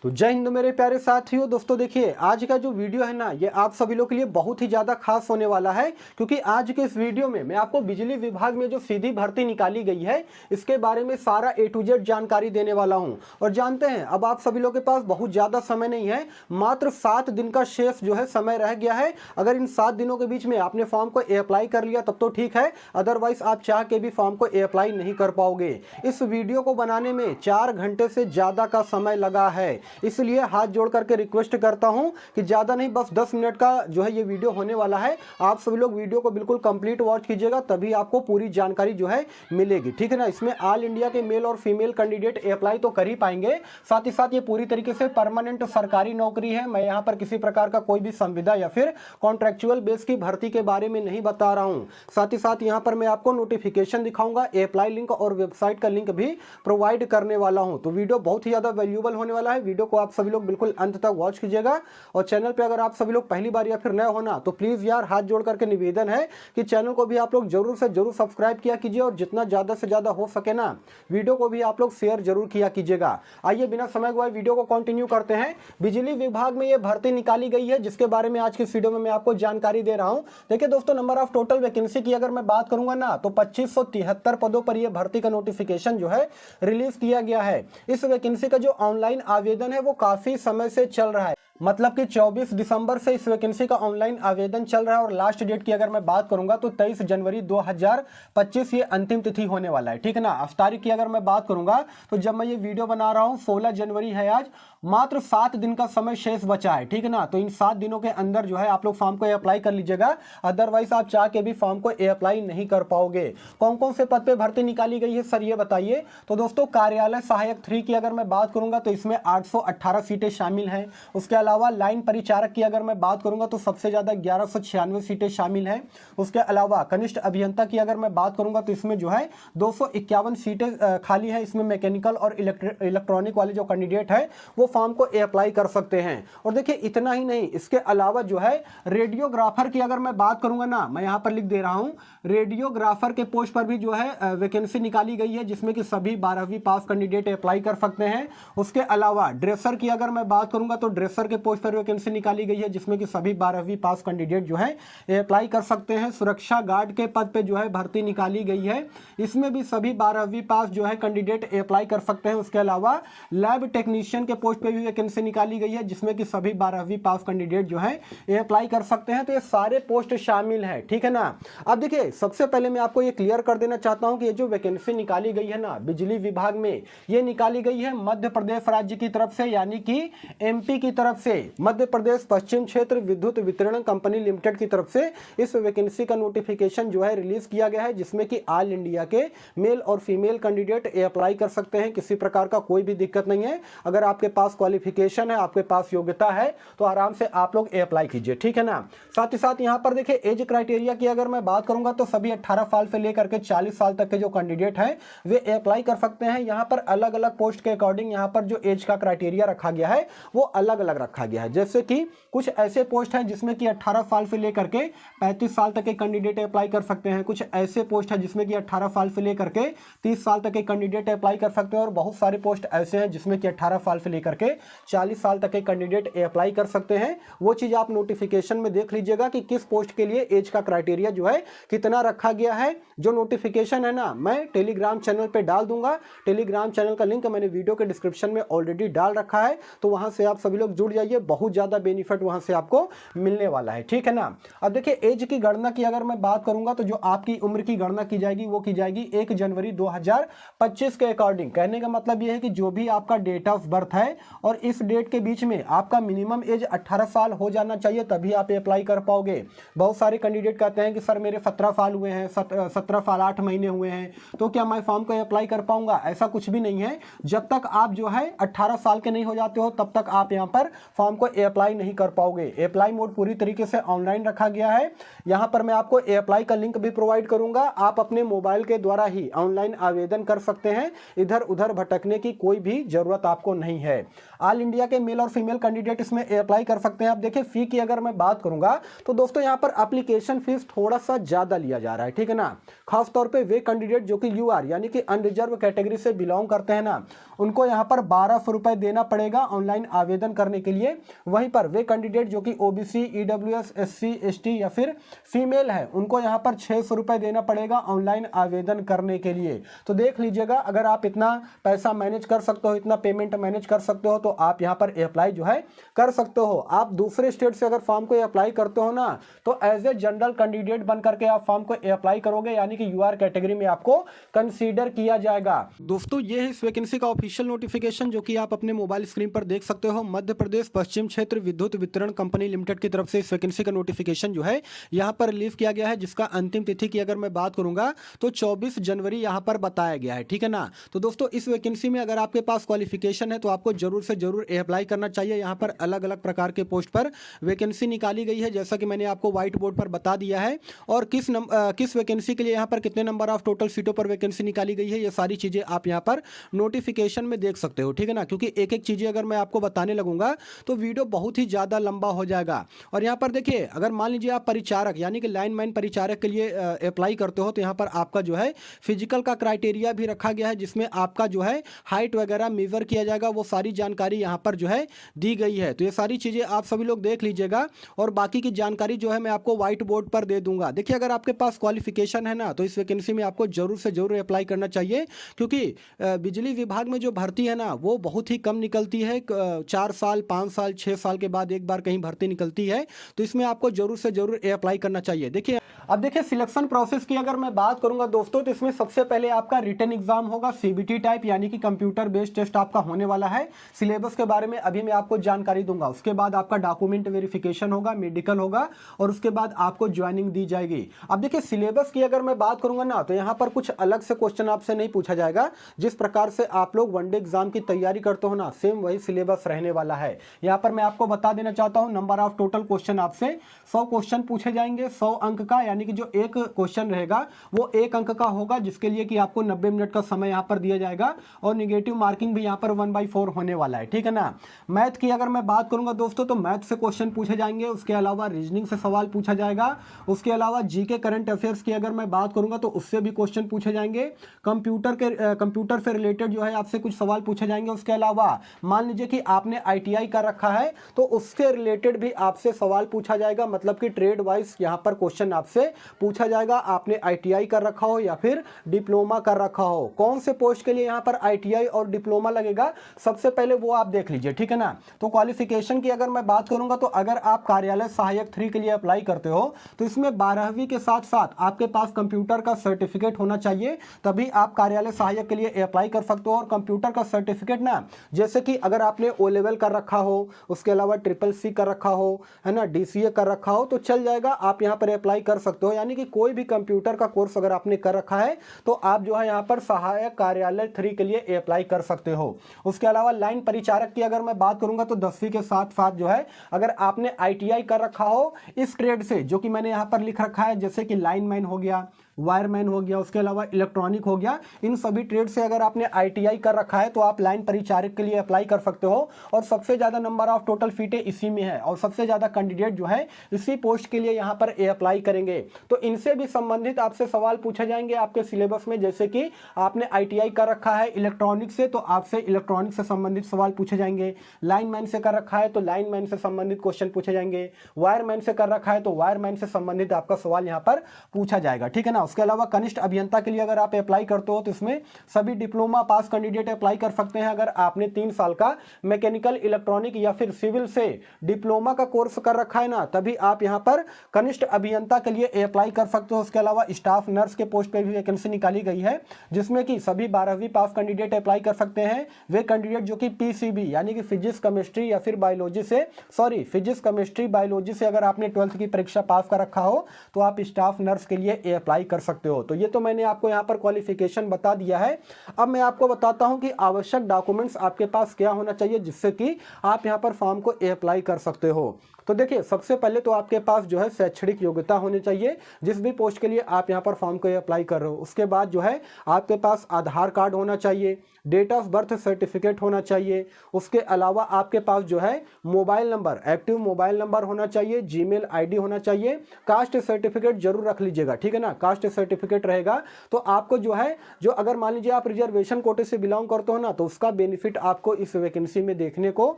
तो जय हिंद मेरे प्यारे साथियों। दोस्तों देखिए, आज का जो वीडियो है ना, ये आप सभी लोग के लिए बहुत ही ज़्यादा खास होने वाला है, क्योंकि आज के इस वीडियो में मैं आपको बिजली विभाग में जो सीधी भर्ती निकाली गई है इसके बारे में सारा A to Z जानकारी देने वाला हूं। और जानते हैं, अब आप सभी लोग के पास बहुत ज़्यादा समय नहीं है, मात्र 7 दिन का शेष जो है समय रह गया है। अगर इन 7 दिनों के बीच में आपने फॉर्म को अप्लाई कर लिया तब तो ठीक है, अदरवाइज आप चाह के भी फॉर्म को अप्लाई नहीं कर पाओगे। इस वीडियो को बनाने में 4 घंटे से ज़्यादा का समय लगा है, इसलिए हाथ जोड़ करके रिक्वेस्ट करता हूं कि ज़्यादा नहीं, बस 10 मिनट का जो है ये वीडियो होने वाला है। आप सभी लोग वीडियो को बिल्कुल कंप्लीट वॉच कीजिएगा, तभी आपको पूरी जानकारी जो है मिलेगी, ठीक है ना। इसमें ऑल इंडिया के मेल और फीमेल कैंडिडेट अप्लाई तो कर ही पाएंगे, साथ ही साथ ये पूरी तरीके से परमानेंट सरकारी नौकरी है। मैं यहाँ पर किसी प्रकार का कोई भी संविदा या फिर कॉन्ट्रेक्चुअल बेस की भर्ती के बारे में नहीं बता रहा हूँ। साथ ही साथ यहाँ पर मैं आपको नोटिफिकेशन दिखाऊंगा, अप्लाई लिंक और वेबसाइट का लिंक भी प्रोवाइड करने वाला हूँ। तो वीडियो बहुत ही ज़्यादा वैल्यूएबल होने वाला है। वीडियो को आप सभी लोग बिल्कुल अंत तक वॉच कीजिएगा। और चैनल पे अगर आप सभी लोग पहली बार या फिर नए होना तो प्लीज़ यार हाथ जोड़ करके निवेदन है कि चैनल को भी आप लोग जरूर से जरूर सब्सक्राइब किया कीजिए, और जितना ज़्यादा से ज़्यादा हो सके ना वीडियो को भी आप लोग शेयर जरूर किया कीजिएगा। आइए बिना समय गवाए वीडियो को कंटिन्यू करते हैं। बिजली विभाग में ये भर्ती निकाली गई है जिसके बारे में आज की वीडियो में मैं आपको जानकारी दे रहा हूँ। देखिए दोस्तों, नंबर ऑफ टोटल वैकेंसी की अगर मैं बात करूंगा ना तो 2573 पदों पर यह भर्ती का नोटिफिकेशन जो है रिलीज किया गया है। इस वैकेंसी का जो ऑनलाइन आवेदन है वो काफी समय से चल रहा है, मतलब कि 24 दिसंबर से इस वैकेंसी का ऑनलाइन आवेदन चल रहा है। और लास्ट डेट की अगर मैं बात करूंगा तो 23 जनवरी 2025 ये अंतिम तिथि होने वाला है, ठीक है ना। आज तारीख की अगर मैं बात करूंगा तो जब मैं ये वीडियो बना रहा हूं 16 जनवरी है आज, मात्र 7 दिन का समय शेष बचा है, ठीक है ना। तो इन 7 दिनों के अंदर जो है आप लोग फॉर्म को अप्लाई कर लीजिएगा, अदरवाइज आप चाह के भी फॉर्म को अप्लाई नहीं कर पाओगे। कौन कौन से पद पे भर्ती निकाली गई है सर, ये बताइए। तो दोस्तों, कार्यालय सहायक 3 की अगर मैं बात करूंगा तो इसमें 818 सीटें शामिल हैं। उसके अलावा लाइन परिचारक की अगर मैं बात करूंगा तो सबसे ज्यादा 1196 सीटें शामिल हैं। उसके अलावा कनिष्ठ अभियंता की अगर मैं बात करूंगा तो इसमें जो है 251 सीटें खाली है। इसमें मैकेनिकल और इलेक्ट्रॉनिक वाले जो कैंडिडेट है वो फॉर्म को अप्लाई कर सकते हैं। और देखिए इतना ही नहीं, इसके अलावा जो है रेडियोग्राफर की अगर मैं बात करूंगा ना, मैं यहां पर लिख दे रहा हूं, रेडियोग्राफर के पोस्ट पर भी जो है वैकेंसी निकाली गई है जिसमें कि सभी 12वीं पास कैंडिडेट अप्लाई कर सकते हैं। उसके अलावा ड्रेसर की अगर मैं बात करूंगा तो ड्रेसर के पोस्ट पर वैकेंसी निकाली गई है जिसमें कि सभी 12वीं पास कैंडिडेट जो है अप्लाई कर सकते हैं। सुरक्षा गार्ड के पद पे जो है भर्ती निकाली गई है, इसमें भी सभी 12वीं पास जो है कैंडिडेट अप्लाई कर सकते हैं। उसके अलावा लैब टेक्नीशियन के पोस्ट पे भी वैकेंसी निकाली गई है जिसमें कि सभी 12वीं पास कैंडिडेट जो है अप्लाई कर सकते हैं। तो ये सारे पोस्ट शामिल है, ठीक है ना। अब देखिए, सबसे पहले मैं आपको ये क्लियर कर देना चाहता हूं कि ये जो वैकेंसी निकाली गई है ना बिजली विभाग में, ये निकाली गई है मध्य प्रदेश राज्य की तरफ से, यानी कि MP की तरफ से, मध्य प्रदेश पश्चिम क्षेत्र विद्युत वितरण कंपनी लिमिटेड की तरफ से इस वैकेंसी का नोटिफिकेशन जो है रिलीज किया गया है, जिसमें कि ऑल इंडिया के मेल और फीमेल कैंडिडेट अप्लाई कर सकते हैं। किसी प्रकार का कोई भी दिक्कत नहीं है। अगर आपके पास क्वालिफिकेशन है, आपके पास योग्यता है, तो आराम से आप लोग अप्लाई कीजिए, ठीक है ना। साथ ही साथ यहाँ पर देखिए एज क्राइटेरिया की अगर मैं बात करूंगा तो सभी 18 साल से लेकर के 40 साल तक के जो कैंडिडेट हैं वे अप्लाई कर सकते हैं। यहाँ पर अलग अलग पोस्ट के अकॉर्डिंग यहाँ पर जो एज का क्राइटेरिया रखा गया है वो अलग अलग रखा गया है। जैसे कि कुछ ऐसे पोस्ट हैं जिसमें कि 18 साल से लेकर के 35 साल तक के कैंडिडेट अप्लाई कर सकते हैं। कुछ ऐसे पोस्ट हैं जिसमें कि 18 साल से लेकर के 30 साल तक के कैंडिडेट अप्लाई कर सकते हैं। और बहुत सारे पोस्ट ऐसे हैं जिसमें कि 18 साल से लेकर के 40 साल तक के कैंडिडेट अप्लाई कर सकते हैं। वो चीज़ आप नोटिफिकेशन में देख लीजिएगा कि किस पोस्ट के लिए एज का क्राइटेरिया जो है कितना रखा गया है। जो नोटिफिकेशन है ना, मैं टेलीग्राम चैनल पे डाल दूंगा। टेलीग्राम चैनल का लिंक मैंने वीडियो के डिस्क्रिप्शन में ऑलरेडी डाल रखा है, तो वहां से आप सभी लोग जुड़ जाइए, बहुत ज़्यादा बेनिफिट वहां से आपको मिलने वाला है, ठीक है ना। अब देखिए एज की गणना की अगर मैं बात करूंगा तो जो आपकी उम्र की गणना की जाएगी वो की जाएगी 1 जनवरी 2025 के अकॉर्डिंग। कहने का मतलब ये है कि जो भी आपका डेट ऑफ बर्थ है और इस डेट के बीच में आपका मिनिमम एज 18 साल हो जाना चाहिए, तभी आप अप्लाई कर पाओगे। बहुत सारे कैंडिडेट कहते हैं कि सर मेरे 17 साल हुए हैं, 17 साल 8 महीने हुए हैं, तो क्या मैं फॉर्म को अप्लाई कर पाऊंगा? ऐसा कुछ भी नहीं है। जब तक आप जो है 18 साल के नहीं हो जाते हो तब तक आप यहाँ पर फॉर्म को अप्लाई नहीं कर पाओगे। अप्लाई मोड पूरी तरीके से ऑनलाइन रखा गया है। यहाँ पर मैं आपको अप्लाई का लिंक भी प्रोवाइड करूंगा, आप अपने मोबाइल के द्वारा ही ऑनलाइन आवेदन कर सकते हैं, इधर उधर भटकने की कोई भी जरूरत आपको नहीं है। ऑल इंडिया के मेल और फीमेल कैंडिडेट इसमें अप्लाई कर सकते हैं। अब देखिए फी की अगर मैं बात करूंगा तो दोस्तों यहाँ पर एप्लीकेशन फीस थोड़ा सा ज्यादा लिया जा रहा है, ठीक है ना। खास तौर पे वे कैंडिडेट जो कि यूआर यानी कि अनरिजर्व कैटेगरी से बिलोंग करते हैं ना, उनको यहाँ पर 1200 रुपए देना पड़ेगा ऑनलाइन आवेदन करने के लिए। वहीं पर वे कैंडिडेट जो कि ओबीसी, ईडब्ल्यूएस, एससी, एसटी या फिर फीमेल है, उनको यहाँ पर 600 रुपए देना पड़ेगा ऑनलाइन आवेदन करने के लिए। तो देख लीजिएगा, अगर आप इतना पैसा मैनेज कर सकते हो, इतना पेमेंट मैनेज कर सकते हो, तो आप यहाँ पर अप्लाई जो है कर सकते हो। आप दूसरे स्टेट से अगर फॉर्म को अप्लाई करते हो ना, तो एज ए जनरल कैंडिडेट बन करके आप फॉर्म को अप्लाई करोगे, यानी कि यूआर कैटेगरी में आपको कंसीडर किया जाएगा। दोस्तों ये है इस वैकेंसी का ऑफिशियल नोटिफिकेशन, जो कि आप अपने मोबाइल स्क्रीन पर देख सकते हो। मध्य प्रदेश पश्चिम क्षेत्र विद्युत वितरण कंपनी लिमिटेड की तरफ से इस वैकेंसी का नोटिफिकेशन जो है यहाँ पर रिलीज किया गया है, जिसका अंतिम तिथि की अगर मैं बात करूंगा तो 24 जनवरी यहाँ पर बताया गया है, ठीक है ना। तो दोस्तों इस वैकेंसी में अगर आपके पास क्वालिफिकेशन है तो आपको जरूर से जरूर अप्लाई करना चाहिए। यहाँ पर अलग अलग प्रकार के पोस्ट पर वैकेंसी निकाली गई है, जैसा कि मैंने आपको व्हाइट बोर्ड पर बता दिया है। और किस वैकेंसी के लिए यहाँ पर कितने नंबर ऑफ टोटल सीटों पर वैकेंसी निकाली गई है, ये सारी चीजें आप यहाँ पर नोटिफिकेशन में देख सकते हो, ठीक है ना। क्योंकि एक एक चीजें अगर मैं आपको बताने लगूंगा तो वीडियो बहुत ही ज्यादा लंबा हो जाएगा। और यहाँ पर देखिए, अगर मान लीजिए आप परिचारक यानी कि लाइनमैन परिचारक के लिए अप्लाई करते हो, तो यहाँ पर आपका जो है फिजिकल का क्राइटेरिया भी रखा गया है, जिसमें आपका जो है हाइट वगैरह मेजर किया जाएगा, वो सारी जानकारी यहाँ पर जो है दी गई है। तो ये सारी चीजें आप सभी लोग देख लीजिएगा, और बाकी की जानकारी जो है मैं आपको व्हाइट बोर्ड पर दे दूंगा। देखिए अगर आपके पास क्वालिफिकेशन है ना, तो इस वैकेंसी में आपको जरूर से जरूर अप्लाई करना चाहिए, क्योंकि बिजली विभाग में जो भर्ती है ना, वो बहुत ही कम निकलती है। 4 साल 5 साल 6 साल के बाद एक बार कहीं भर्ती निकलती है, तो इसमें आपको जरूर से जरूर अप्लाई करना चाहिए। देखिए अब देखिए सिलेक्शन प्रोसेस की अगर मैं बात करूंगा दोस्तों, तो इसमें सबसे पहले आपका रिटन एग्जाम होगा, सीबीटी टाइप यानी कि कंप्यूटर बेस्ड टेस्ट आपका होने वाला है। सिलेबस के बारे में अभी मैं आपको जानकारी दूंगा। उसके बाद आपका डॉक्यूमेंट वेरिफिकेशन होगा, मेडिकल होगा, और उसके बाद आपको ज्वाइनिंग दी जाएगी। अब देखिए सिलेबस की अगर मैं बात करूंगा ना, तो यहाँ पर कुछ अलग से क्वेश्चन आपसे नहीं पूछा जाएगा। जिस प्रकार से आप लोग वनडे एग्जाम की तैयारी करते हो ना, सेम वही सिलेबस रहने वाला है। यहाँ पर मैं आपको बता देना चाहता हूँ, नंबर ऑफ टोटल क्वेश्चन आपसे 100 क्वेश्चन पूछे जाएंगे, 100 अंक का, यानी कि जो एक क्वेश्चन रहेगा वो 1 अंक का होगा, जिसके लिए कि आपको 90 मिनट का समय यहाँ पर दिया जाएगा, और निगेटिव मार्किंग भी यहाँ पर 1/4 होने वाला है, ठीक है ना। मैथ की अगर मैं बात करूंगा दोस्तों, तो मैथ से क्वेश्चन पूछे जाएंगे, उसके अलावा रीजनिंग से सवाल पूछा जाएगा, उसके अलावा जीके करंट अफेयर्स की अगर मैं बात करूंगा तो उससे भी क्वेश्चन पूछे जाएंगे। कंप्यूटर से रिलेटेड जो है आपसे कुछ सवाल पूछे जाएंगे। उसके अलावा मान लीजिए कि आपने आईटीआई कर रखा है, तो उससे रिलेटेड भी आपसे सवाल पूछा जाएगा, मतलब कि ट्रेड वाइज यहाँ पर क्वेश्चन आपसे पूछा जाएगा। आपने आईटीआई कर रखा हो या फिर डिप्लोमा कर रखा हो, कौन से पोस्ट के लिए यहाँ पर आईटीआई और डिप्लोमा लगेगा, सबसे पहले वो आप देख लीजिए, ठीक है ना। तो क्वालिफिकेशन की अगर मैं बात करूंगा, तो अगर आप कार्यालय सहायक 3 के लिए अप्लाई करते हो, तो इसमें 12वीं के साथ साथ आपके पास कंप्यूटर का सर्टिफिकेट होना चाहिए, तभी आप कार्यालय सहायक के लिए अप्लाई कर सकते हो। और कंप्यूटर का सर्टिफिकेट ना, जैसे कि अगर आपने ओ लेवल कर रखा हो, उसके अलावा CCC कर रखा हो, है ना, DCA कर रखा हो, तो चल जाएगा, आप यहाँ पर अप्लाई कर सकते हो। यानी कि कोई भी कंप्यूटर का कोर्स अगर आपने कर रखा है, तो आप जो है यहाँ पर सहायक कार्यालय 3 के लिए अप्लाई कर सकते हो। उसके अलावा लाइन परिचारक की अगर मैं बात करूंगा, तो 10वीं के साथ साथ जो है अगर आपने आईटीआई कर रखा हो इस ट्रेड से, जो कि मैंने यहाँ पर लिख रखा है, जैसे कि लाइनमैन हो गया, वायरमैन हो गया, उसके अलावा इलेक्ट्रॉनिक हो गया, इन सभी ट्रेड से अगर आपने आईटीआई कर रखा है, तो आप लाइन परिचारक के लिए अप्लाई कर सकते हो। और सबसे ज्यादा नंबर ऑफ टोटल सीटें इसी में है, और सबसे ज्यादा कैंडिडेट जो है इसी पोस्ट के लिए यहाँ पर अप्लाई करेंगे। तो इनसे भी संबंधित आपसे सवाल पूछे जाएंगे आपके सिलेबस में, जैसे कि आपने आईटीआई कर रखा है इलेक्ट्रॉनिक से, तो आपसे इलेक्ट्रॉनिक से संबंधित सवाल पूछे जाएंगे। लाइनमैन से कर रखा है तो लाइनमैन से संबंधित क्वेश्चन पूछे जाएंगे। वायरमैन से कर रखा है तो वायरमैन से संबंधित आपका सवाल यहाँ पर पूछा जाएगा, ठीक है ना। उसके अलावा कनिष्ठ अभियंता के लिए अगर आप अप्लाई करते हो, तो इसमें सभी डिप्लोमा पास कैंडिडेट अप्लाई कर सकते हैं। अगर आपने 3 साल का मैकेनिकल, इलेक्ट्रॉनिक या फिर सिविल से डिप्लोमा का कोर्स कर रखा है ना, तभी आप यहाँ पर कनिष्ठ अभियंता के लिए अप्लाई कर सकते हो। उसके अलावा स्टाफ नर्स के पोस्ट पे भी वैकेंसी निकाली गई है, जिसमें कि सभी 12वीं पास कैंडिडेट अप्लाई कर सकते हैं। वे कैंडिडेट जो कि पीसीबी यानी कि फिजिक्स केमिस्ट्री या फिर बायोलॉजी से, फिजिक्स केमिस्ट्री बायोलॉजी से अगर आपने 12th की परीक्षा पास कर रखा हो, तो आप स्टाफ नर्स के लिए अप्लाई कर सकते हो। तो ये तो मैंने आपको यहाँ पर क्वालिफिकेशन बता दिया है। अब मैं आपको बताता हूँ कि आवश्यक डॉक्यूमेंट्स आपके पास क्या होना चाहिए जिससे कि आप यहाँ पर फॉर्म को अप्लाई कर सकते हो। तो देखिए, सबसे पहले तो आपके पास जो है शैक्षणिक योग्यता होनी चाहिए जिस भी पोस्ट के लिए आप यहाँ पर फॉर्म को अप्लाई कर रहे हो। उसके बाद जो है आपके पास आधार कार्ड होना चाहिए, डेट ऑफ बर्थ सर्टिफिकेट होना चाहिए। उसके अलावा आपके पास जो है mobile number, active mobile number होना चाहिए, जीमेल आईडी होना चाहिए। कास्ट सर्टिफिकेट जरूर रख लीजिएगा, ठीक है ना। कास्ट सर्टिफिकेट रहेगा तो आपको जो है, जो अगर मान लीजिए आप रिजर्वेशन कोटे से बिलोंग करते हो ना, तो उसका बेनिफिट आपको इस वैकेंसी में देखने को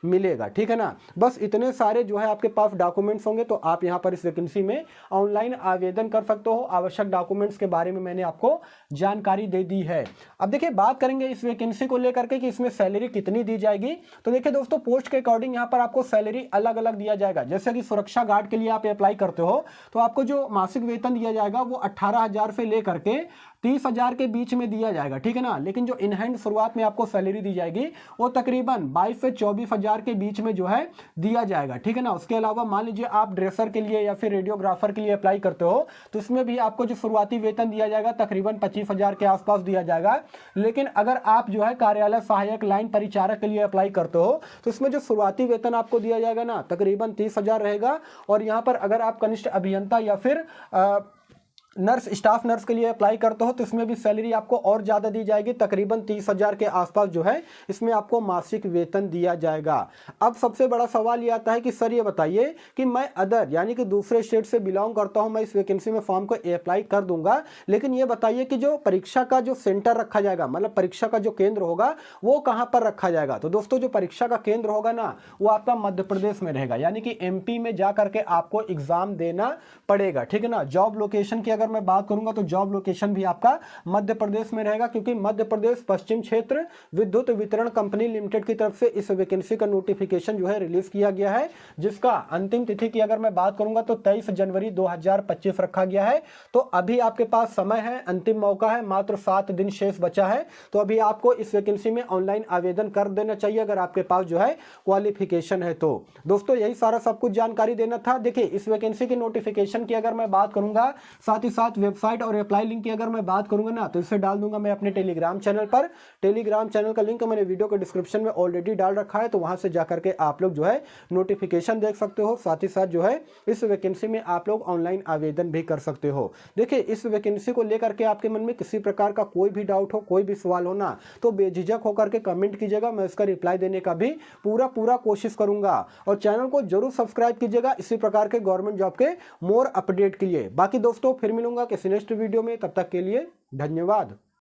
मिलेगा, ठीक है ना। बस इतने सारे जो है आपके पास डॉक्यूमेंट्स होंगे तो आप यहाँ पर इस वैकेंसी में ऑनलाइन आवेदन कर सकते हो। आवश्यक डॉक्यूमेंट्स के बारे में मैंने आपको जानकारी दे दी है। अब देखिए, बात करेंगे इस वैकेंसी को लेकर के कि इसमें सैलरी कितनी दी जाएगी। तो देखिए दोस्तों, पोस्ट के अकॉर्डिंग यहाँ पर आपको सैलरी अलग अलग दिया जाएगा। जैसे कि सुरक्षा गार्ड के लिए आप अप्लाई करते हो तो आपको जो मासिक वेतन दिया जाएगा वो 18,000 से लेकर के 30,000 के बीच में दिया जाएगा, ठीक है ना। लेकिन जो इन हैंड शुरुआत में आपको सैलरी दी जाएगी वो तकरीबन 22 से 24,000 के बीच में जो है दिया जाएगा, ठीक है ना। उसके अलावा मान लीजिए आप ड्रेसर के लिए या फिर रेडियोग्राफर के लिए अप्लाई करते हो तो इसमें भी आपको जो शुरुआती वेतन दिया जाएगा तकरीबन 25,000 के आसपास दिया जाएगा। लेकिन अगर आप जो है कार्यालय सहायक लाइन परिचारक के लिए अप्लाई करते हो तो इसमें जो शुरुआती वेतन आपको दिया जाएगा ना तकरीबन 30,000 रहेगा। और यहाँ पर अगर आप कनिष्ठ अभियंता या फिर नर्स, स्टाफ नर्स के लिए अप्लाई करते हो तो इसमें भी सैलरी आपको और ज़्यादा दी जाएगी, तकरीबन 30,000 के आसपास जो है इसमें आपको मासिक वेतन दिया जाएगा। अब सबसे बड़ा सवाल ये आता है कि सर ये बताइए कि मैं अदर यानी कि दूसरे स्टेट से बिलोंग करता हूं, मैं इस वैकेंसी में फॉर्म को अप्लाई कर दूंगा, लेकिन ये बताइए कि जो परीक्षा का जो सेंटर रखा जाएगा, मतलब परीक्षा का जो केंद्र होगा वो कहाँ पर रखा जाएगा। तो दोस्तों, जो परीक्षा का केंद्र होगा ना वो आपका मध्य प्रदेश में रहेगा, यानी कि MP में जा करके आपको एग्जाम देना पड़ेगा, ठीक है ना। जॉब लोकेशन की अगर मैं बात करूंगा तो जॉब लोकेशन भी आपका मध्य प्रदेश में रहेगा, क्योंकि मध्य प्रदेश पश्चिम क्षेत्र विद्युत वितरण कंपनी लिमिटेड की तरफ से इस वैकेंसी का नोटिफिकेशन जो है रिलीज किया गया है, जिसका अंतिम तिथि की अगर मैं बात करूंगा तो 23 जनवरी 2025 रखा गया है। तो अभी आपके पास समय है, अंतिम मौका है, मात्र 7 दिन शेष बचा है। तो अभी आपको इस वैकेंसी में ऑनलाइन आवेदन कर देना चाहिए अगर आपके पास जो है क्वालिफिकेशन है। तो दोस्तों, यही सारा सब कुछ जानकारी देना था। देखिए, इस वैकेंसी की नोटिफिकेशन की अगर मैं बात करूंगा, साथ ही साथ वेबसाइट और अप्लाई लिंक की अगर मैं बात करूंगा ना तो इसे डाल दूंगा मैं अपने टेलीग्राम चैनल पर। टेलीग्राम चैनल का लिंक मैंने वीडियो के डिस्क्रिप्शन में ऑलरेडी डाल रखा है, तो वहां से जाकर के आप लोग जो है नोटिफिकेशन देख सकते हो। साथ ही साथ जो है इस वैकेंसी में आप लोग ऑनलाइन आवेदन भी कर सकते हो। देखिए, इस वैकेंसी को लेकर के आपके मन में किसी प्रकार का कोई भी डाउट हो, कोई भी सवाल हो ना, तो बेझिझक होकर के कमेंट कीजिएगा, मैं इसका रिप्लाई देने का भी पूरा कोशिश करूंगा। और चैनल को जरूर सब्सक्राइब कीजिएगा इसी प्रकार के गवर्नमेंट जॉब के मोर अपडेट के लिए। बाकी दोस्तों, फिर मिलूंगा किसी नेक्स्ट वीडियो में, तब तक के लिए धन्यवाद।